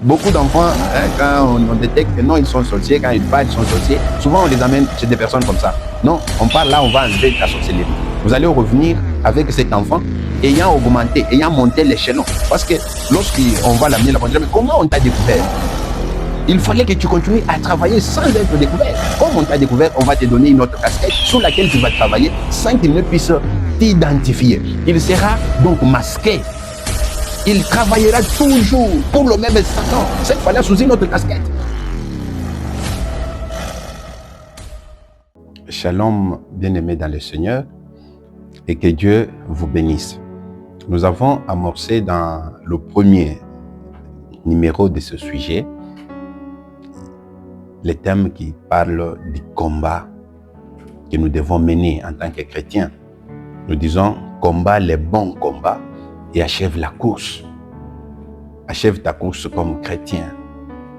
Beaucoup d'enfants, quand on détecte que non, ils sont sorciers, quand ils parlent, ils sont sorciers, souvent on les amène chez des personnes comme ça. Non, on parle là, on va enlever ta sorcellerie. Vous allez revenir avec cet enfant ayant augmenté, ayant monté l'échelon. Parce que lorsqu'on va l'amener là-bas, mais comment on t'a découvert? Il fallait que tu continues à travailler sans être découvert. Comme on t'a découvert, on va te donner une autre casquette sous laquelle tu vas travailler sans qu'il ne puisse t'identifier. Il sera donc masqué. Il travaillera toujours pour le même Satan, cette fois-là sous une autre casquette. Shalom, bien-aimés dans le Seigneur, et que Dieu vous bénisse. Nous avons amorcé dans le premier numéro de ce sujet les thèmes qui parlent du combat que nous devons mener en tant que chrétiens. Nous disons combat les bons combats et achève la course. Achève ta course comme chrétien.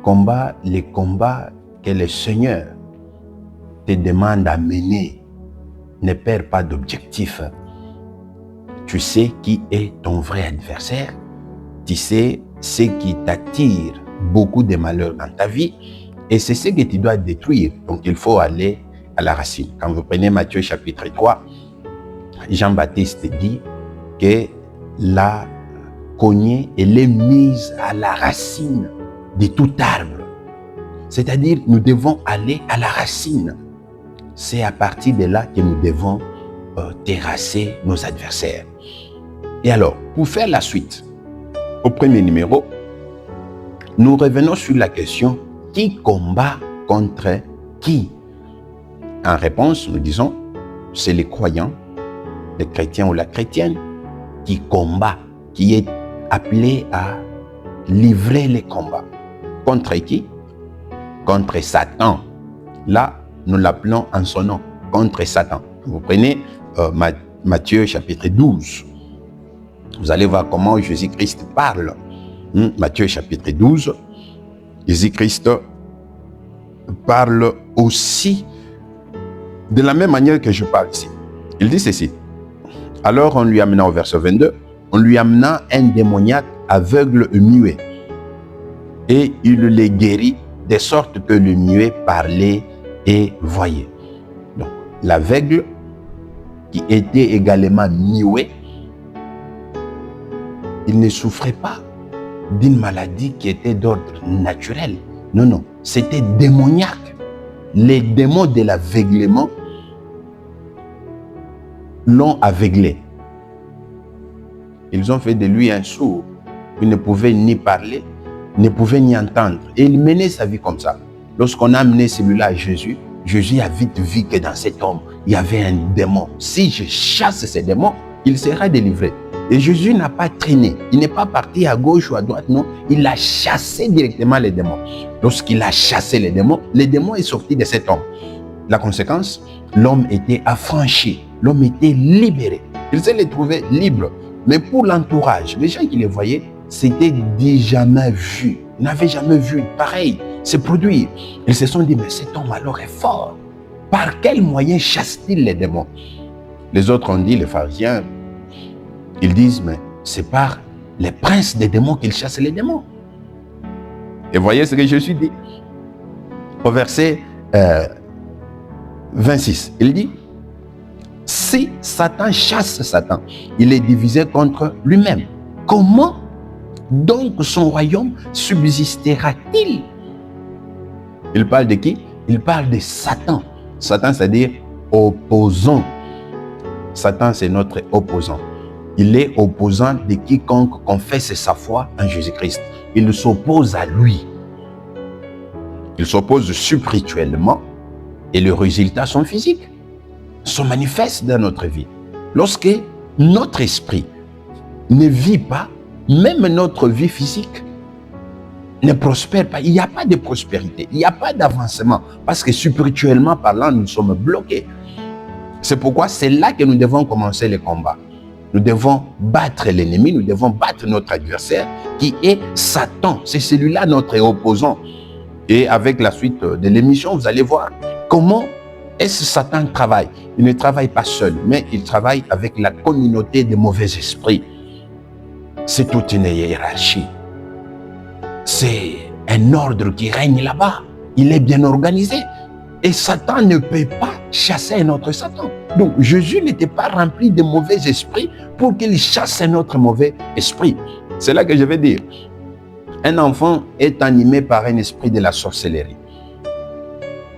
Combat les combats que le Seigneur te demande à mener. Ne perds pas d'objectif. Tu sais qui est ton vrai adversaire. Tu sais ce qui t'attire beaucoup de malheurs dans ta vie. Et c'est ce que tu dois détruire. Donc il faut aller à la racine. Quand vous prenez Matthieu chapitre 3, Jean-Baptiste dit que la cognée, elle est mise à la racine de tout arbre. C'est-à-dire, nous devons aller à la racine. C'est à partir de là que nous devons terrasser nos adversaires. Et alors, pour faire la suite, au premier numéro, nous revenons sur la question qui combat contre qui? En réponse, nous disons, c'est les croyants, les chrétiens ou la chrétienne qui combat, qui est appelé à livrer les combats. Contre qui? Contre Satan. Là, nous l'appelons en son nom, contre Satan. Vous prenez Matthieu chapitre 12. Vous allez voir comment Jésus-Christ parle. Matthieu chapitre 12. Jésus-Christ parle aussi de la même manière que je parle ici. Il dit ceci. Alors on lui amena au verset 22, on lui amena un démoniaque aveugle et muet. Et il le guérit de sorte que le muet parlait et voyait. Donc l'aveugle qui était également muet, il ne souffrait pas d'une maladie qui était d'ordre naturel. Non, non, c'était démoniaque. Les démons de l'aveuglement l'ont aveuglé. Ils ont fait de lui un sourd. Il ne pouvait ni parler, ne pouvait ni entendre. Et il menait sa vie comme ça. Lorsqu'on a amené celui-là à Jésus, Jésus a vite vu que dans cet homme, il y avait un démon. Si je chasse ces démons, il sera délivré. Et Jésus n'a pas traîné. Il n'est pas parti à gauche ou à droite, non. Il a chassé directement les démons. Lorsqu'il a chassé les démons est sorti de cet homme. La conséquence, l'homme était affranchi. L'homme était libéré. Il s'est retrouvé libre. Mais pour l'entourage, les gens qui les voyaient, c'était dit jamais vu. Ils n'avaient jamais vu pareil se produire. Ils se sont dit, mais cet homme alors est fort. Par quel moyen chasse-t-il les démons? Les autres ont dit, les pharisiens, ils disent, mais c'est par les princes des démons qu'il chasse les démons. Et voyez ce que Jésus dit. Au verset 26, il dit, si Satan chasse Satan, il est divisé contre lui-même. Comment donc son royaume subsistera-t-il? Il parle de qui? Il parle de Satan. Satan, c'est-à-dire opposant. Satan, c'est notre opposant. Il est opposant de quiconque confesse sa foi en Jésus-Christ. Il s'oppose à lui. Il s'oppose spirituellement et les résultats sont physiques, sont manifestes dans notre vie. Lorsque notre esprit ne vit pas, même notre vie physique ne prospère pas. Il n'y a pas de prospérité, il n'y a pas d'avancement parce que spirituellement parlant, nous sommes bloqués. C'est pourquoi c'est là que nous devons commencer le combat. Nous devons battre l'ennemi, nous devons battre notre adversaire qui est Satan. C'est celui-là notre opposant. Et avec la suite de l'émission, vous allez voir comment est-ce que Satan travaille. Il ne travaille pas seul, mais il travaille avec la communauté des mauvais esprits. C'est toute une hiérarchie. c'est un ordre qui règne là-bas. Il est bien organisé. Et Satan ne peut pas chasser un autre Satan. Donc Jésus n'était pas rempli de mauvais esprits pour qu'il chasse un autre mauvais esprit. C'est là que je vais dire. Un enfant est animé par un esprit de la sorcellerie.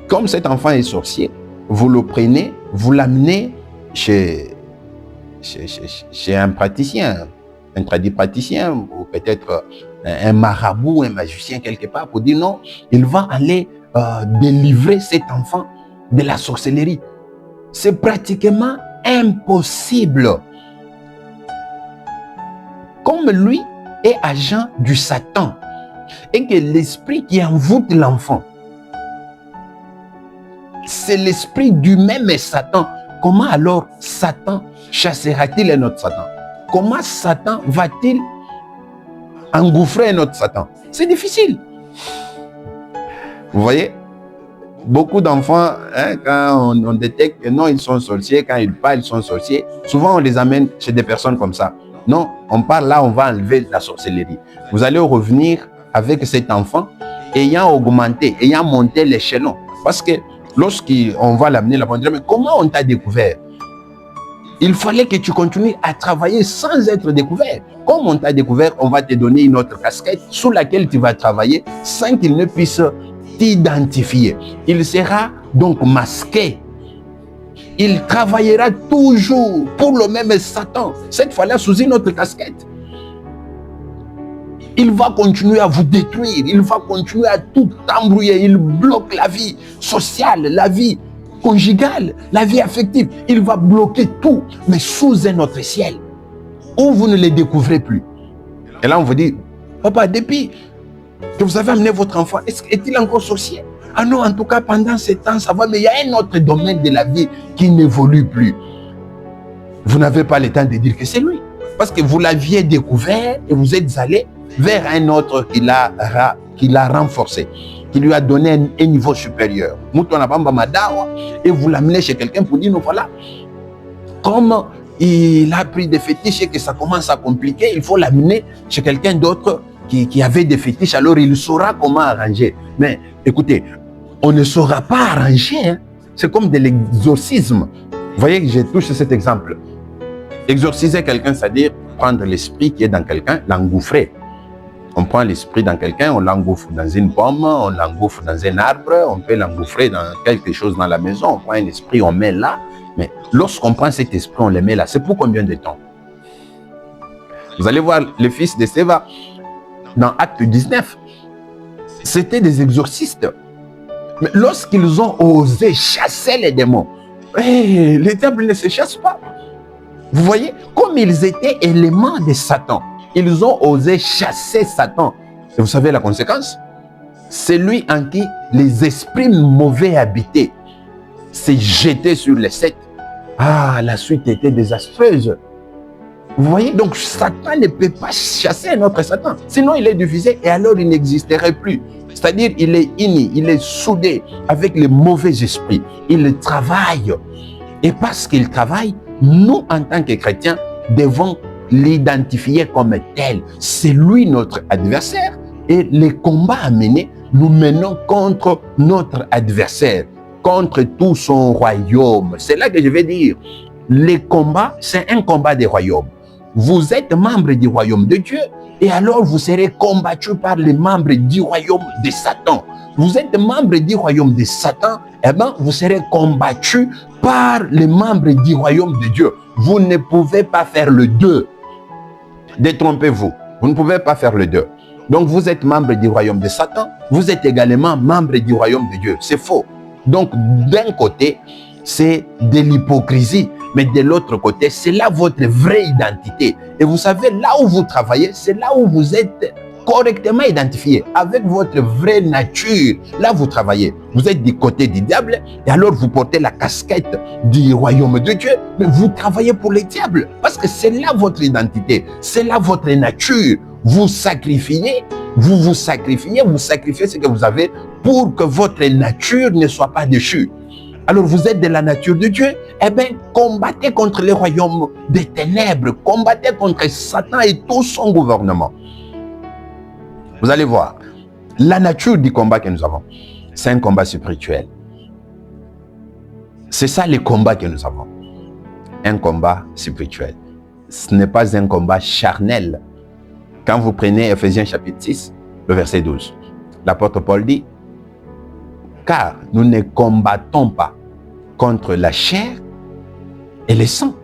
Comme cet enfant est sorcier, vous le prenez, vous l'amenez chez un praticien, un tradipraticien, ou peut-être un marabout, un magicien quelque part, pour dire non, il va aller délivrer cet enfant de la sorcellerie. C'est pratiquement impossible. Comme lui est agent du Satan et que l'esprit qui envoûte l'enfant, c'est l'esprit du même Satan. Comment alors Satan chassera-t-il un autre Satan? Comment Satan va-t-il engouffrer un autre Satan? C'est difficile. Vous voyez, beaucoup d'enfants, quand on détecte que non, ils sont sorciers, quand ils parlent, ils sont sorciers, souvent on les amène chez des personnes comme ça. Non, on parle là, on va enlever la sorcellerie. Vous allez revenir avec cet enfant ayant augmenté, ayant monté l'échelon. Parce que lorsqu'on va l'amener là-bas, on dit, mais comment on t'a découvert? Il fallait que tu continues à travailler sans être découvert. Comme on t'a découvert, on va te donner une autre casquette sous laquelle tu vas travailler sans qu'il ne puisse t'identifier. Il sera donc masqué. Il travaillera toujours pour le même Satan, cette fois-là sous une autre casquette. Il va continuer à vous détruire, il va continuer à tout embrouiller, il bloque la vie sociale, la vie conjugale, la vie affective. Il va bloquer tout, mais sous un autre ciel, où vous ne les découvrez plus. Et là, on vous dit, papa, depuis que vous avez amené votre enfant, est-il encore sorcier? Ah non, en tout cas, pendant ce temps, ça va, mais il y a un autre domaine de la vie qui n'évolue plus. Vous n'avez pas le temps de dire que c'est lui. Parce que vous l'aviez découvert et vous êtes allé vers un autre qui l'a renforcé, qui lui a donné un niveau supérieur. Et vous l'amenez chez quelqu'un pour dire, non, voilà, comme il a pris des fétiches et que ça commence à compliquer, il faut l'amener chez quelqu'un d'autre qui avait des fétiches, alors il saura comment arranger. Mais écoutez, on ne saura pas arranger. Hein. C'est comme de l'exorcisme. Vous voyez que j'ai touché cet exemple. Exorciser quelqu'un, c'est-à-dire prendre l'esprit qui est dans quelqu'un, l'engouffrer. On prend l'esprit dans quelqu'un, on l'engouffre dans une pomme, on l'engouffre dans un arbre, on peut l'engouffrer dans quelque chose dans la maison, on prend un esprit, on met là. Mais lorsqu'on prend cet esprit, on le met là. C'est pour combien de temps? Vous allez voir le fils de Séva dans Acte 19. C'était des exorcistes. Mais lorsqu'ils ont osé chasser les démons, les diables ne se chassent pas. Vous voyez, comme ils étaient éléments de Satan, ils ont osé chasser Satan. Et vous savez la conséquence? C'est lui en qui les esprits mauvais habitaient. C'est jeté sur les sept. Ah, la suite était désastreuse. Vous voyez, donc Satan ne peut pas chasser un autre Satan. Sinon, il est divisé et alors il n'existerait plus. C'est-à-dire, il est uni, il est soudé avec les mauvais esprits. Il travaille. Et parce qu'il travaille, nous, en tant que chrétiens, devons l'identifier comme tel. C'est lui notre adversaire. Et les combats à mener, nous menons contre notre adversaire, contre tout son royaume. C'est là que je vais dire, les combats, c'est un combat des royaumes. Vous êtes membre du royaume de Dieu et alors vous serez combattu par les membres du royaume de Satan. Vous êtes membre du royaume de Satan, eh bien, vous serez combattu par les membres du royaume de Dieu. Vous ne pouvez pas faire le deux. Détrompez-vous. Vous ne pouvez pas faire le deux. Donc, vous êtes membre du royaume de Satan, vous êtes également membre du royaume de Dieu. C'est faux. Donc, d'un côté, c'est de l'hypocrisie. Mais de l'autre côté, c'est là votre vraie identité. Et vous savez, là où vous travaillez, c'est là où vous êtes correctement identifié, avec votre vraie nature. Là, vous travaillez. Vous êtes du côté du diable, et alors vous portez la casquette du royaume de Dieu, mais vous travaillez pour le diable, parce que c'est là votre identité, c'est là votre nature. Vous sacrifiez, vous sacrifiez ce que vous avez pour que votre nature ne soit pas déchue. Alors vous êtes de la nature de Dieu, eh bien combattez contre les royaumes des ténèbres, combattez contre Satan et tout son gouvernement. Vous allez voir, La nature du combat que nous avons, c'est un combat spirituel. C'est ça le combat que nous avons. Un combat spirituel. Ce n'est pas un combat charnel. Quand vous prenez Ephésiens chapitre 6, le verset 12, l'apôtre Paul dit, car nous ne combattons pas contre la chair et le sang.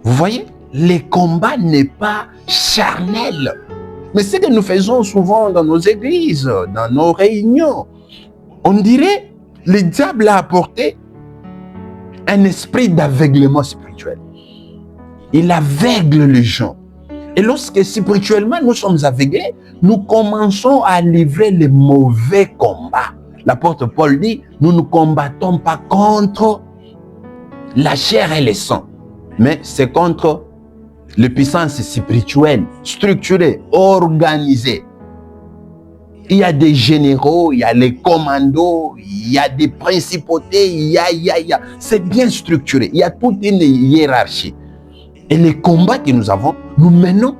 Vous voyez, le combat n'est pas charnel. Mais ce que nous faisons souvent dans nos églises, dans nos réunions, on dirait, le diable a apporté un esprit d'aveuglement spirituel. Il aveugle les gens. Et lorsque spirituellement nous sommes aveuglés, nous commençons à livrer les mauvais combats. L'apôtre Paul dit, nous ne combattons pas contre la chair et le sang, mais c'est contre les puissances spirituelles, structurées, organisées. Il y a des généraux, il y a les commandos, il y a des principautés, il y a. C'est bien structuré, il y a toute une hiérarchie. Et les combats que nous avons, nous menons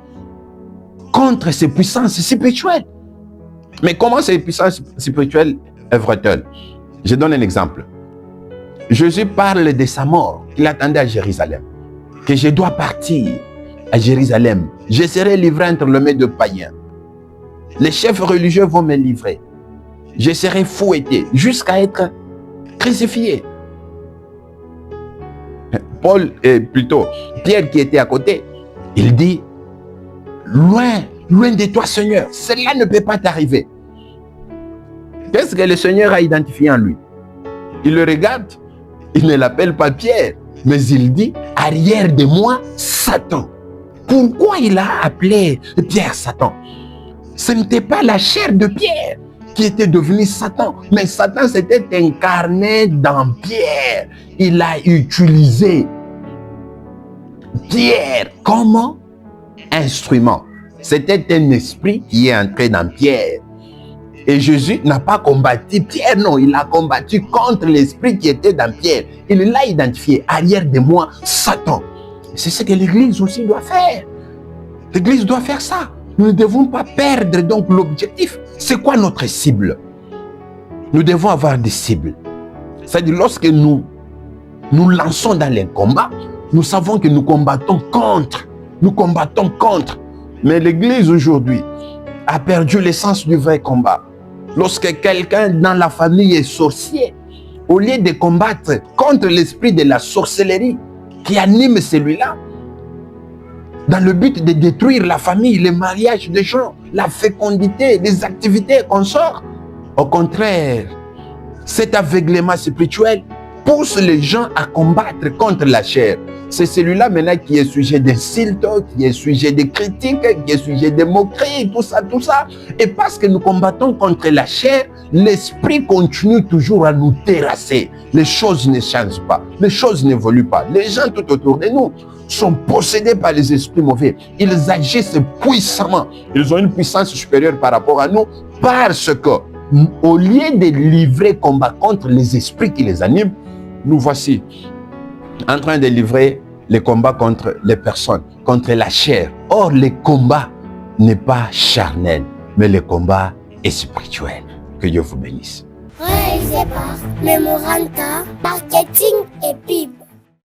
contre ces puissances spirituelles. Mais comment ces puissances spirituelles œuvrent-elles? Je donne un exemple. Jésus parle de sa mort qu'il attendait à Jérusalem. Que je dois partir à Jérusalem. Je serai livré entre les mains de païens. Les chefs religieux vont me livrer. Je serai fouetté jusqu'à être crucifié. Pierre qui était à côté, il dit, loin de toi Seigneur, cela ne peut pas t'arriver. Qu'est-ce que le Seigneur a identifié en lui? Il le regarde, il ne l'appelle pas Pierre, mais il dit, arrière de moi, Satan. Pourquoi il a appelé Pierre Satan? Ce n'était pas la chair de Pierre qui était devenue Satan, mais Satan s'était incarné dans Pierre. Il a utilisé Pierre comme instrument. C'était un esprit qui est entré dans Pierre. Et Jésus n'a pas combattu Pierre, non, il a combattu contre l'esprit qui était dans Pierre. Il l'a identifié, arrière de moi, Satan. C'est ce que l'Église aussi doit faire. L'Église doit faire ça. Nous ne devons pas perdre donc l'objectif. C'est quoi notre cible? Nous devons avoir des cibles. C'est-à-dire lorsque nous lançons dans les combats, nous savons que nous combattons contre. Nous combattons contre. Mais l'Église aujourd'hui a perdu l'essence du vrai combat. Lorsque quelqu'un dans la famille est sorcier, au lieu de combattre contre l'esprit de la sorcellerie qui anime celui-là, dans le but de détruire la famille, le mariage des gens, la fécondité, les activités qu'on sort, au contraire, cet aveuglement spirituel pousse les gens à combattre contre la chair. C'est celui-là maintenant qui est sujet d'insultes, qui est sujet de critiques, qui est sujet de moqueries, tout ça, tout ça. Et parce que nous combattons contre la chair, l'esprit continue toujours à nous terrasser. Les choses ne changent pas, les choses n'évoluent pas. Les gens tout autour de nous sont possédés par les esprits mauvais. Ils agissent puissamment. Ils ont une puissance supérieure par rapport à nous parce que, au lieu de livrer combat contre les esprits qui les animent, nous voici en train de livrer les combats contre les personnes, contre la chair. Or, le combat n'est pas charnel, mais le combat est spirituel. Que Dieu vous bénisse. Réalisé par Memoranda Marketing et PIB.